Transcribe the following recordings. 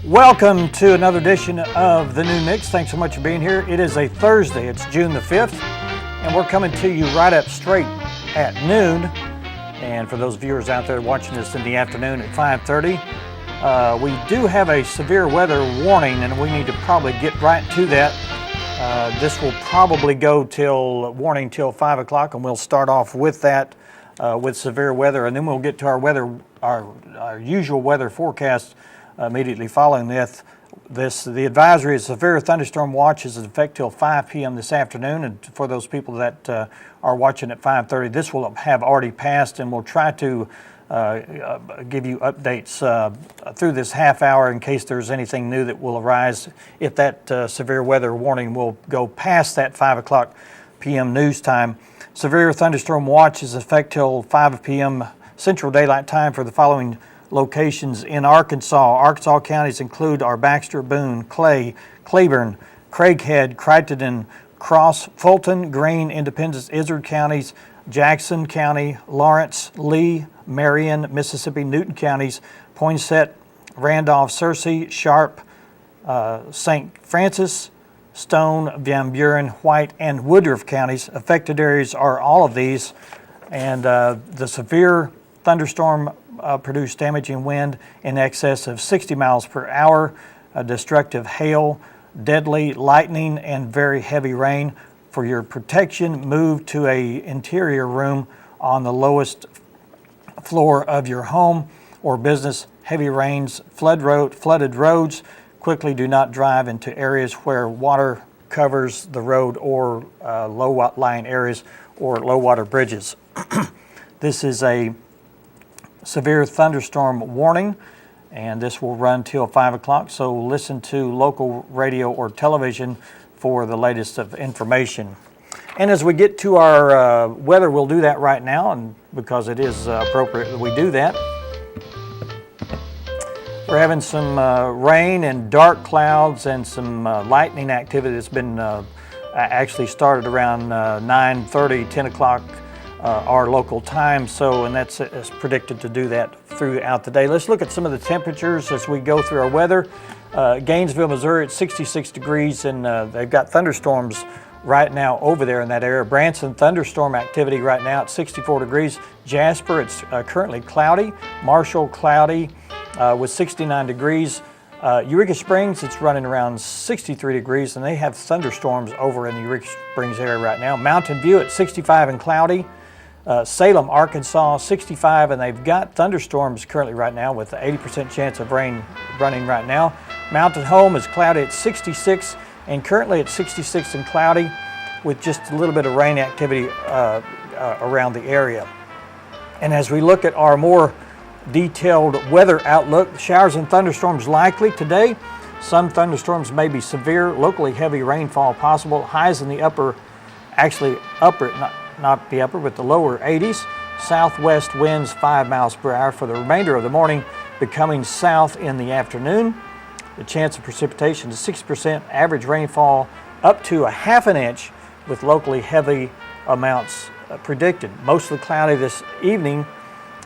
Welcome to another edition of the Noon Mix. Thanks so much for being here. It is a Thursday. It's June the 5th, and we're coming to you right up straight at noon. And for those viewers out there watching us in the afternoon at 5:30, we do have a severe weather warning, and we need to probably get right to that. This will probably go till 5 o'clock, and we'll start off with that with severe weather, and then we'll get to our usual weather forecast immediately following this. The advisory is severe thunderstorm watch is in effect till 5 p.m. this afternoon, and for those people that are watching at 5:30, this will have already passed, and we'll try to give you updates through this half hour in case there's anything new that will arise. If that severe weather warning will go past that 5 o'clock p.m. news time. Severe thunderstorm watch is in effect till 5 p.m. Central Daylight Time for the following locations in Arkansas. Arkansas counties include our Baxter, Boone, Clay, Claiborne, Craighead, Crittenden, Cross, Fulton, Greene, Independence, Izard counties, Jackson County, Lawrence, Lee, Marion, Mississippi, Newton counties, Poinsett, Randolph, Searcy, Sharp, St. Francis, Stone, Van Buren, White, and Woodruff counties. Affected areas are all of these, and the severe thunderstorm produced damaging wind in excess of 60 miles per hour, destructive hail, deadly lightning, and very heavy rain. For your protection, move to an interior room on the lowest floor of your home or business. Heavy rains, flooded roads. Quickly do not drive into areas where water covers the road or low-lying areas or low-water bridges. This is a severe thunderstorm warning, and this will run till 5 o'clock, so listen to local radio or television for the latest of information. And as we get to our weather, we'll do that right now, and because it is appropriate that we do that. We're having some rain and dark clouds and some lightning activity that's been actually started around 9:30, 10 o'clock our local time, and that's predicted to do that throughout the day. Let's look at some of the temperatures as we go through our weather. Gainesville, Missouri at 66 degrees, and they've got thunderstorms right now over there in that area. Branson, thunderstorm activity right now at 64 degrees. Jasper, it's currently cloudy. Marshall, cloudy with 69 degrees. Eureka Springs, it's running around 63 degrees, and they have thunderstorms over in the Eureka Springs area right now. Mountain View at 65 and cloudy. Salem, Arkansas, 65, and they've got thunderstorms currently right now with an 80% chance of rain running right now. Mountain Home is cloudy at 66, and currently at 66 and cloudy with just a little bit of rain activity around the area. And as we look at our more detailed weather outlook, showers and thunderstorms likely today. Some thunderstorms may be severe, locally heavy rainfall possible. Highs in the upper, not the upper, but the lower 80s. Southwest winds 5 miles per hour for the remainder of the morning, becoming south in the afternoon. The chance of precipitation is 6%. Average rainfall up to a half an inch with locally heavy amounts predicted. Mostly cloudy this evening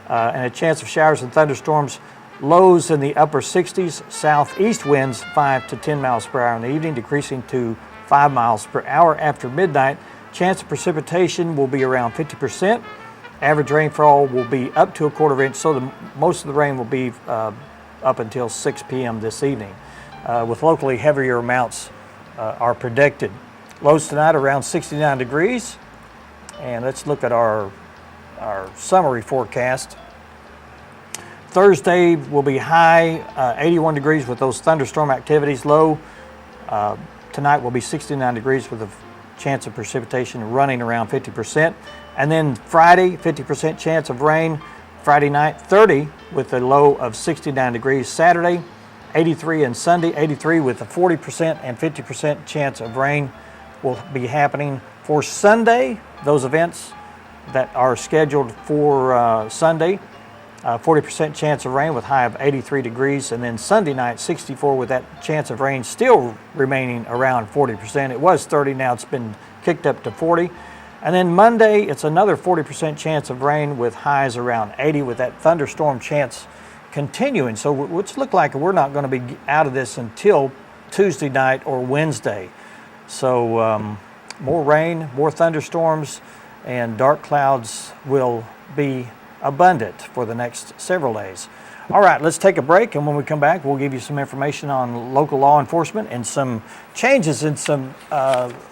and a chance of showers and thunderstorms. Lows in the upper 60s. Southeast winds 5 to 10 miles per hour in the evening, decreasing to 5 miles per hour after midnight. Chance of precipitation will be around 50%. Average rainfall will be up to a quarter inch, so most of the rain will be up until 6 p.m. this evening, with locally heavier amounts are predicted. Lows tonight around 69 degrees. And let's look at our summary forecast. Thursday will be high 81 degrees with those thunderstorm activities. Low tonight will be 69 degrees with a chance of precipitation running around 50%. And then Friday, 50% chance of rain. Friday night, 30 with a low of 69 degrees. Saturday, 83, and Sunday, 83 with a 40% and 50% chance of rain will be happening. For Sunday, those events that are scheduled for Sunday, 40% chance of rain with high of 83 degrees, and then Sunday night 64 with that chance of rain still remaining around 40%. It was 30, now it's been kicked up to 40. And then Monday, it's another 40% chance of rain with highs around 80 with that thunderstorm chance continuing. So it's look like we're not going to be out of this until Tuesday night or Wednesday. So more rain, more thunderstorms, and dark clouds will be abundant for the next several days. All right, let's take a break, and when we come back, we'll give you some information on local law enforcement and some changes in some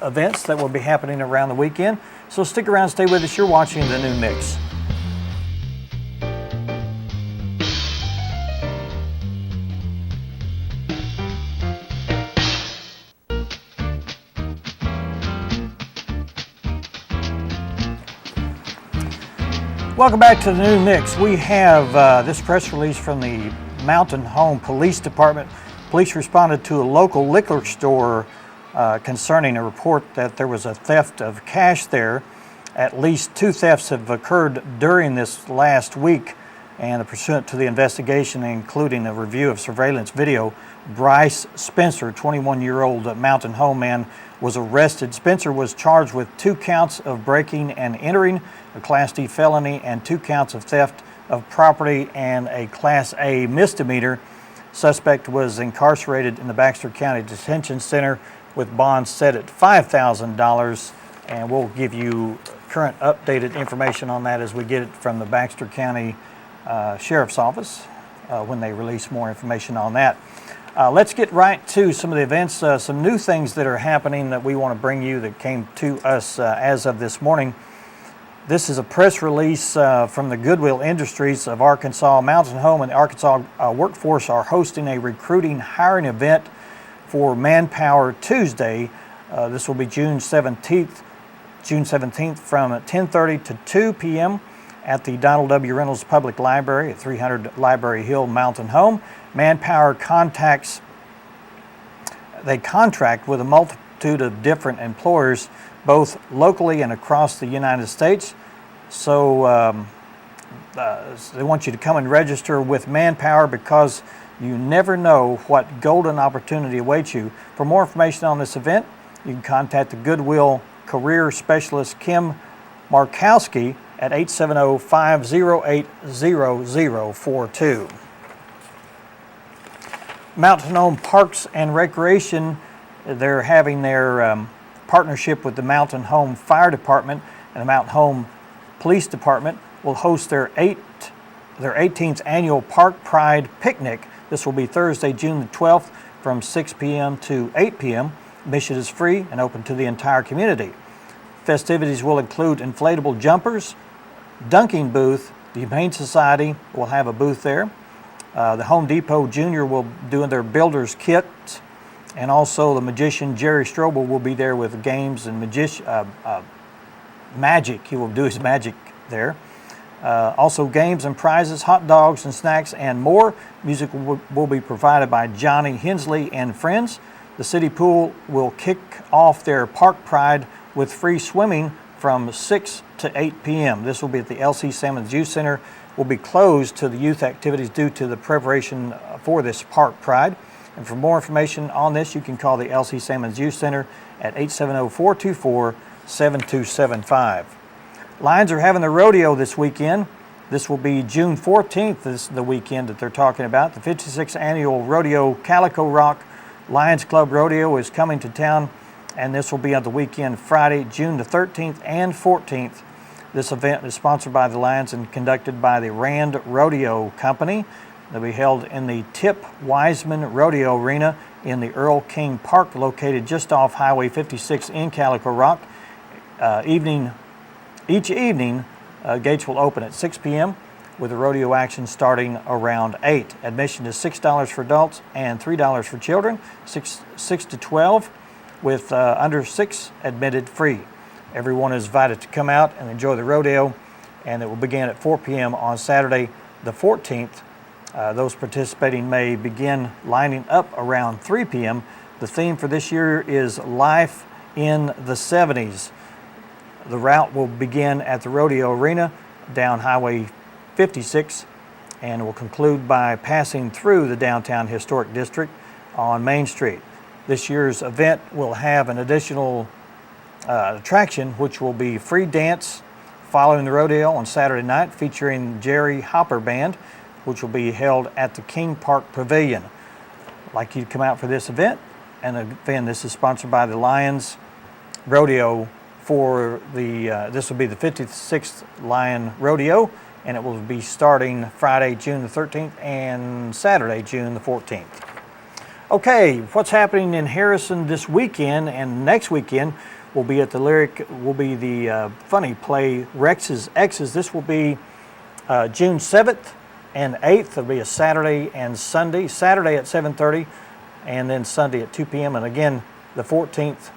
events that will be happening around the weekend. So stick around, stay with us. You're watching The Noon Mix. Welcome back to the Noon Mix. We have this press release from the Mountain Home Police Department. Police responded to a local liquor store concerning a report that there was a theft of cash there. At least 2 thefts have occurred during this last week, and pursuant to the investigation, including a review of surveillance video, Bryce Spencer, 21-year-old Mountain Home man, was arrested. Spencer was charged with 2 counts of breaking and entering, a Class D felony, and 2 counts of theft of property and a Class A misdemeanor. Suspect was incarcerated in the Baxter County Detention Center with bonds set at $5,000, and we'll give you current updated information on that as we get it from the Baxter County Sheriff's Office when they release more information on that. Let's get right to some of the events, some new things that are happening that we want to bring you that came to us as of this morning. This is a press release from the Goodwill Industries of Arkansas. Mountain Home and the Arkansas Workforce are hosting a recruiting hiring event for Manpower Tuesday. This will be June 17th from 10:30 to 2 p.m. at the Donald W. Reynolds Public Library at 300 Library Hill, Mountain Home. Manpower contract with a multitude of different employers, both locally and across the United States. So they want you to come and register with Manpower because you never know what golden opportunity awaits you. For more information on this event, you can contact the Goodwill Career Specialist Kim Markowski at 870-508-0042. Mountain Home Parks and Recreation, they're having their partnership with the Mountain Home Fire Department and the Mountain Home Police Department will host their 18th annual Park Pride Picnic. This will be Thursday, June the 12th from 6 p.m. to 8 p.m. Admission is free and open to the entire community. Festivities will include inflatable jumpers, dunking booth. The Humane Society will have a booth there. The Home Depot Junior will do their builder's kit, and also the magician Jerry Strobel will be there with games and magic. He will do his magic there. Also games and prizes, hot dogs and snacks, and more. Music will be provided by Johnny Hensley and Friends. The city pool will kick off their Park Pride with free swimming from 6 to 8 p.m. This will be at the L.C. Sammons Youth Center. Will be closed to the youth activities due to the preparation for this Park Pride. And for more information on this, you can call the L.C. Sammons Youth Center at 870-424-7275. Lions are having the rodeo this weekend. This will be June 14th, this is the weekend that they're talking about. The 56th annual Rodeo Calico Rock Lions Club Rodeo is coming to town, and this will be on the weekend Friday, June the 13th and 14th. This event is sponsored by the Lions and conducted by the Rand Rodeo Company. They'll be held in the Tip Wiseman Rodeo Arena in the Earl King Park, located just off Highway 56 in Calico Rock. Each evening, gates will open at 6 p.m. with the rodeo action starting around 8. Admission is $6 for adults and $3 for children, 6 to 12, with under 6 admitted free. Everyone is invited to come out and enjoy the rodeo, and it will begin at 4 p.m. on Saturday the 14th. Those participating may begin lining up around 3 p.m. The theme for this year is Life in the 70s. The route will begin at the Rodeo Arena down Highway 56 and will conclude by passing through the downtown historic district on Main Street. This year's event will have an additional attraction, which will be free dance following the rodeo on Saturday night featuring Jerry Hopper Band. which will be held at the King Park Pavilion. I'd like you to come out for this event. And again, this is sponsored by the Lions Rodeo for this will be the 56th Lion Rodeo, and it will be starting Friday, June the 13th and Saturday, June the 14th. Okay, what's happening in Harrison this weekend and next weekend will be at the Lyric, will be the funny play Rex's X's. This will be June 7th and 8th. It'll be a Saturday and Sunday. Saturday at 7:30 and then Sunday at 2 p.m. And again, the 14th,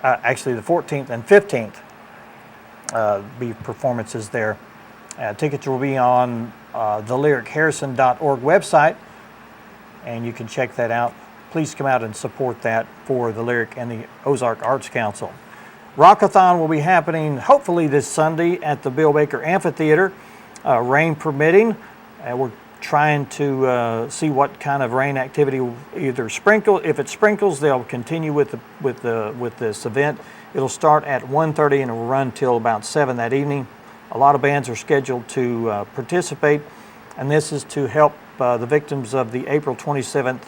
actually the 14th and 15th be performances there. Tickets will be on the LyricHarrison.org website, and you can check that out. Please come out and support that for the Lyric and the Ozark Arts Council. Rockathon will be happening hopefully this Sunday at the Bill Baker Amphitheater, rain permitting. We're trying to see what kind of rain activity will either sprinkle. If it sprinkles, they'll continue with this event. It'll start at 1:30 and it will run till about 7 that evening. A lot of bands are scheduled to participate, and this is to help the victims of the April 27th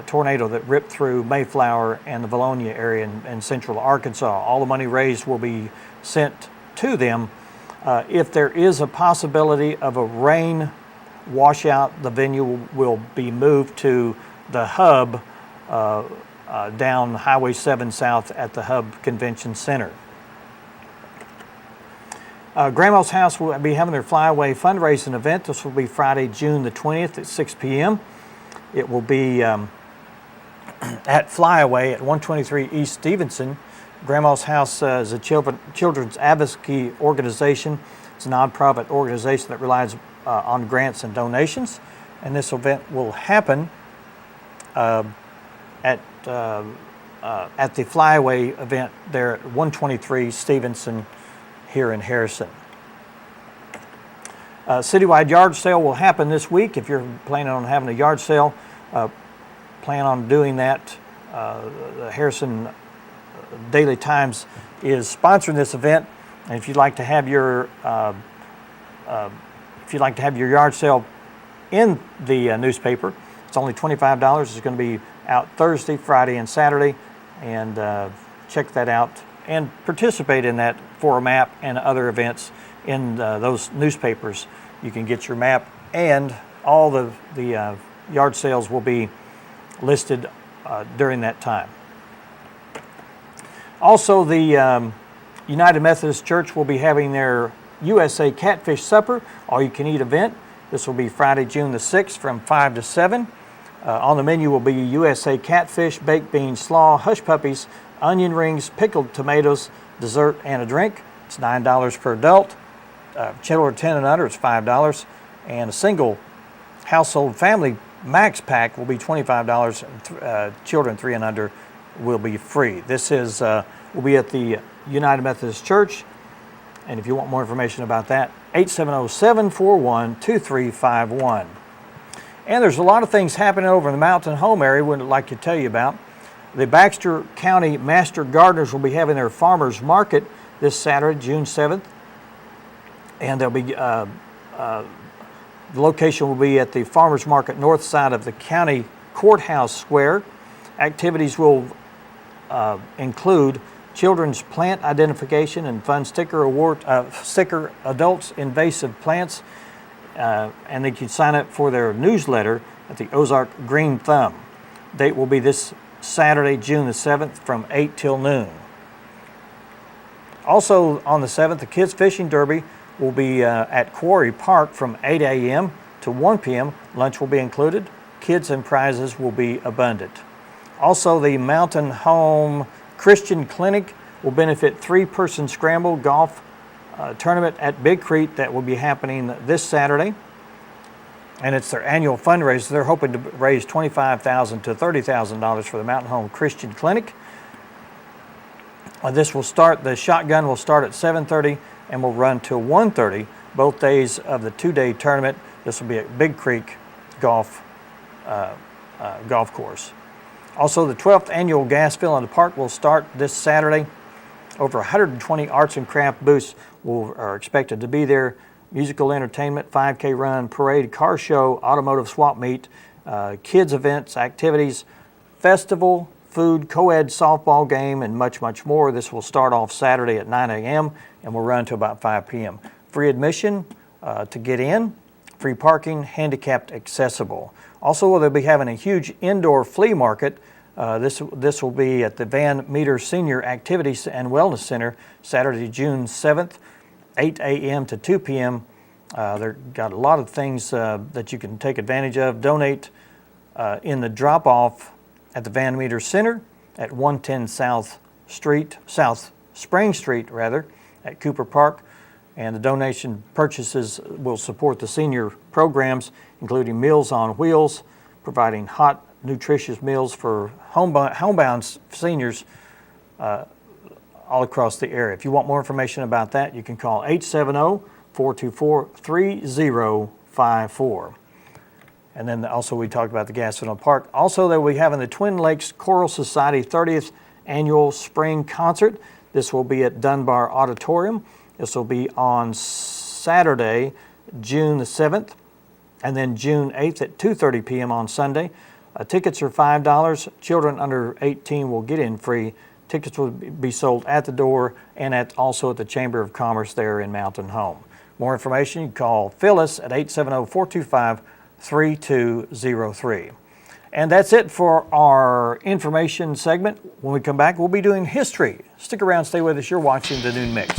tornado that ripped through Mayflower and the Valonia area in central Arkansas. All the money raised will be sent to them. If there is a possibility of a rain washout, the venue will be moved to the Hub down Highway 7 South at the Hub Convention Center. Grandma's House will be having their Flyaway fundraising event. This will be Friday, June the 20th at 6 p.m. It will be at Flyaway at 123 East Stevenson. Grandma's House is a children's advocacy organization. It's a nonprofit organization that relies on grants and donations, and this event will happen at the Flyaway event there at 123 Stevenson here in Harrison. Citywide yard sale will happen this week. If you're planning on having a yard sale, plan on doing that. The Harrison Daily Times is sponsoring this event, and if you'd like to have your yard sale in the newspaper, it's only $25. It's going to be out Thursday, Friday, and Saturday, and check that out and participate in that for a map and other events in those newspapers. You can get your map, and all the yard sales will be listed during that time. Also, the United Methodist Church will be having their USA Catfish Supper, all-you-can-eat event. This will be Friday, June the 6th from 5 to 7. On the menu will be USA Catfish, baked beans, slaw, hush puppies, onion rings, pickled tomatoes, dessert, and a drink. It's $9 per adult. Children 10 and under, it's $5. And a single household family max pack will be $25. Children 3 and under will be free. This is will be at the United Methodist Church. And if you want more information about that, 870-741-2351. And there's a lot of things happening over in the Mountain Home area we'd like to tell you about. The Baxter County Master Gardeners will be having their farmers market this Saturday, June 7th. And they'll be the location will be at the farmers market north side of the county courthouse square. Activities will include children's plant identification and fun sticker adults invasive plants, and they can sign up for their newsletter at the Ozark Green Thumb. Date will be this Saturday, June the 7th from 8 till noon. Also on the 7th, the Kids Fishing Derby will be at Quarry Park from 8 a.m. to 1 p.m. Lunch will be included. Kids and prizes will be abundant. Also, the Mountain Home Christian Clinic will benefit 3-person scramble golf tournament at Big Creek that will be happening this Saturday. And it's their annual fundraiser. They're hoping to raise $25,000 to $30,000 for the Mountain Home Christian Clinic. This will start, the shotgun will start at 7:30 and will run till 1:30, both days of the 2-day tournament. This will be at Big Creek Golf Course. Also, the 12th annual Gas Fill in the Park will start this Saturday. Over 120 arts and craft booths are expected to be there. musical entertainment, 5K run, parade, car show, automotive swap meet, kids events, activities, festival, food, co-ed softball game, and much, much more. This will start off Saturday at 9 a.m. and will run to about 5 p.m. Free admission to get in, free parking, handicapped accessible. Also, they'll be having a huge indoor flea market. This will be at the Van Meter Senior Activities and Wellness Center, Saturday, June 7th, 8 a.m. to 2 p.m. They've got a lot of things that you can take advantage of. Donate in the drop-off at the Van Meter Center at 110 South Spring Street, at Cooper Park. And the donation purchases will support the senior programs, including Meals on Wheels, providing hot, nutritious meals for homebound seniors all across the area. If you want more information about that, you can call 870-424-3054. And then also we talked about the Gasville Park. Also, they will be having the Twin Lakes Choral Society 30th Annual Spring Concert. This will be at Dunbar Auditorium. This will be on Saturday, June the 7th, and then June 8th at 2:30 p.m. on Sunday. Tickets are $5. Children under 18 will get in free. Tickets will be sold at the door and also at the Chamber of Commerce there in Mountain Home. More information, you can call Phyllis at 870-425-3203. And that's it for our information segment. When we come back, we'll be doing history. Stick around, stay with us. You're watching the Noon Mix.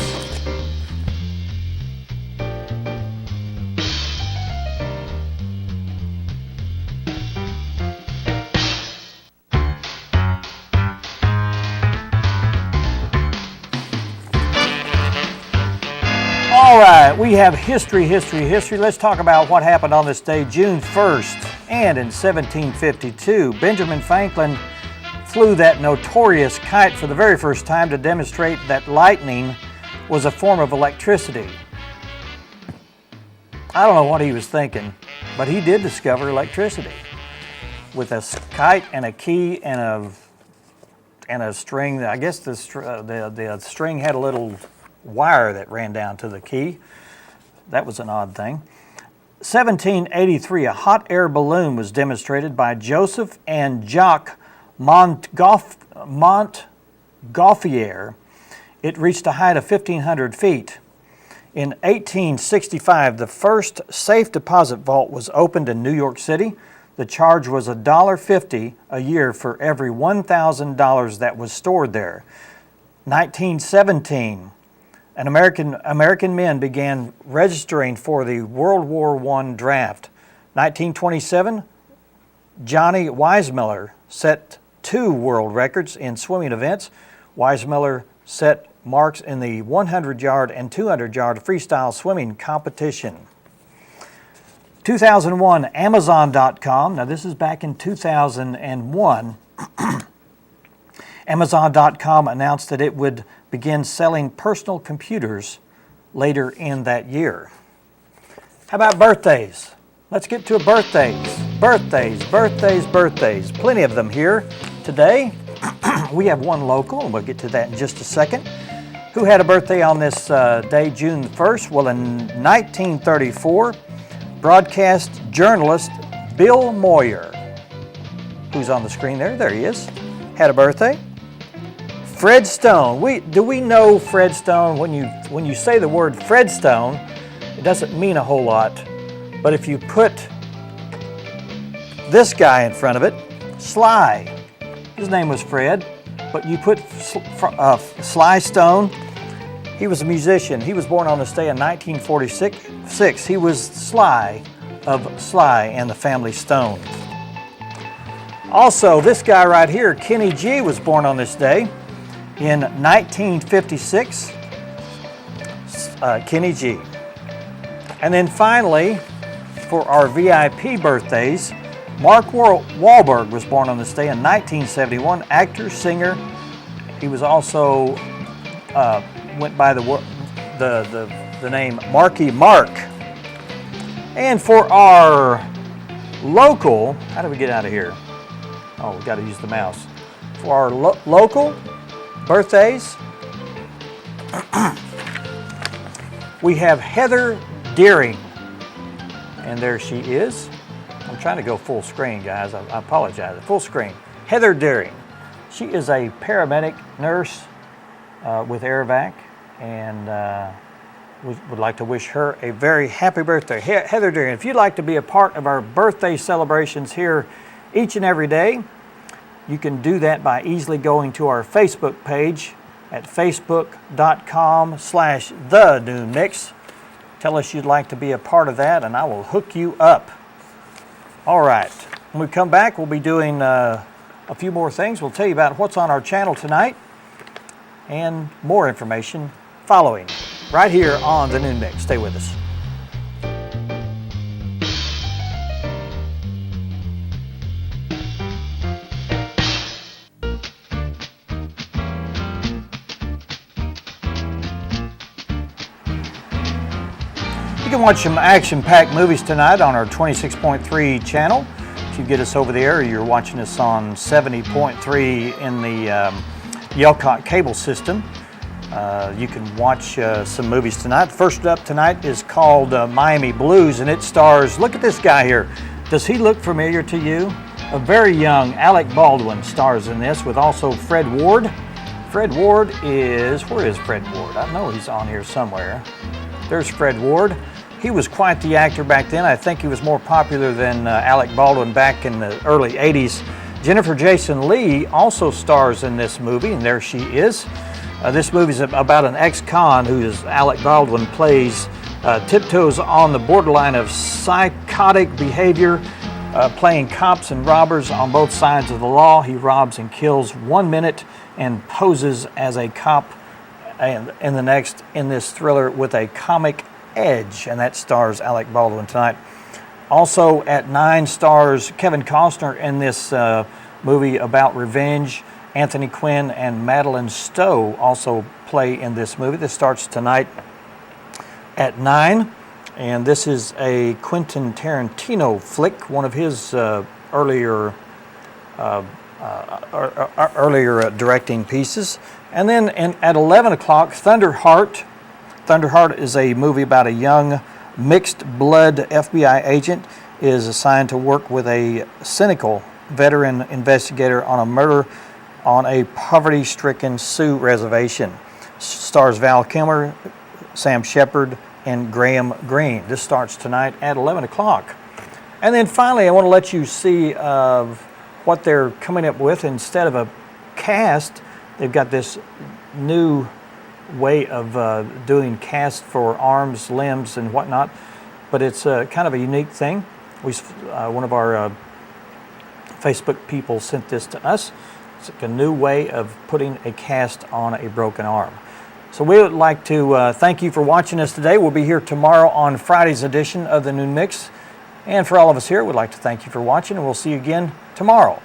All right, we have history. Let's talk about what happened on this day, June 1st. And in 1752, Benjamin Franklin flew that notorious kite for the very first time to demonstrate that lightning was a form of electricity. I don't know what he was thinking, but he did discover electricity with a kite and a key and a string. I guess the string had a little wire that ran down to the key. That was an odd thing. 1783, a hot air balloon was demonstrated by Joseph and Jacques Montgolfier. It reached a height of 1,500 feet. In 1865, the first safe deposit vault was opened in New York City. The charge was $1.50 a year for every $1,000 that was stored there. 1917, American men began registering for the World War I draft. 1927, Johnny Weissmuller set 2 world records in swimming events. Weissmuller set marks in the 100-yard and 200-yard freestyle swimming competition. 2001, Amazon.com. Now this is back in 2001. Amazon.com announced that it would begin selling personal computers later in that year. How about birthdays? Let's get to birthdays. Birthdays. Plenty of them here today. We have one local, and we'll get to that in just a second. Who had a birthday on this day, June 1st? Well, in 1934, broadcast journalist Bill Moyer, who's on the screen there he is, had a birthday. Fred Stone. Do we know Fred Stone? When you say the word Fred Stone, it doesn't mean a whole lot. But if you put this guy in front of it, Sly, his name was Fred, but you put Sly Stone, he was a musician. He was born on this day in 1946. He was Sly of Sly and the Family Stone. Also, this guy right here, Kenny G, was born on this day. In 1956, Kenny G. And then finally, for our VIP birthdays, Mark Wahlberg was born on this day in 1971, actor, singer. He was also went by the name Marky Mark. And for our local, how do we get out of here? Oh, we've got to use the mouse. For our local birthdays, we have Heather Deering. And there she is. I'm trying to go full screen, guys. I apologize. Full screen. Heather Deering. She is a paramedic nurse with AirVac, and we would like to wish her a very happy birthday. Heather Deering, if you'd like to be a part of our birthday celebrations here each and every day, you can do that by easily going to our Facebook page at facebook.com/TheNoonMix. Tell us you'd like to be a part of that, and I will hook you up. All right. When we come back, we'll be doing a few more things. We'll tell you about what's on our channel tonight and more information following right here on The Noon Mix. Stay with us. You can watch some action-packed movies tonight on our 26.3 channel. If you get us over the air, you're watching us on 70.3 in the Yelcott cable system. You can watch some movies tonight. First up tonight is called Miami Blues, and it stars, look at this guy here. Does he look familiar to you? A very young Alec Baldwin stars in this, with also Fred Ward. Fred Ward is, where is Fred Ward? I know he's on here somewhere. There's Fred Ward. He was quite the actor back then. I think he was more popular than Alec Baldwin back in the early 80s. Jennifer Jason Leigh also stars in this movie, and there she is. This movie is about an ex-con who, as Alec Baldwin plays, tiptoes on the borderline of psychotic behavior, playing cops and robbers on both sides of the law. He robs and kills one minute and poses as a cop and in the next in this thriller with a comic edge, and that stars Alec Baldwin tonight. Also at 9 stars Kevin Costner in this movie about revenge. Anthony Quinn and Madeline Stowe also play in this movie. This starts tonight at 9, and this is a Quentin Tarantino flick, one of his earlier directing pieces. And then at 11 o'clock, Thunderheart. Thunderheart is a movie about a young mixed-blood FBI agent is assigned to work with a cynical veteran investigator on a murder on a poverty-stricken Sioux reservation. Stars Val Kilmer, Sam Shepard, and Graham Greene. This starts tonight at 11 o'clock. And then finally, I want to let you see what they're coming up with. Instead of a cast, they've got this new way of doing cast for arms, limbs, and whatnot. But it's kind of a unique thing. One of our Facebook people sent this to us. It's like a new way of putting a cast on a broken arm. So we would like to thank you for watching us today. We'll be here tomorrow on Friday's edition of the Noon Mix. And for all of us here, we'd like to thank you for watching, and we'll see you again tomorrow.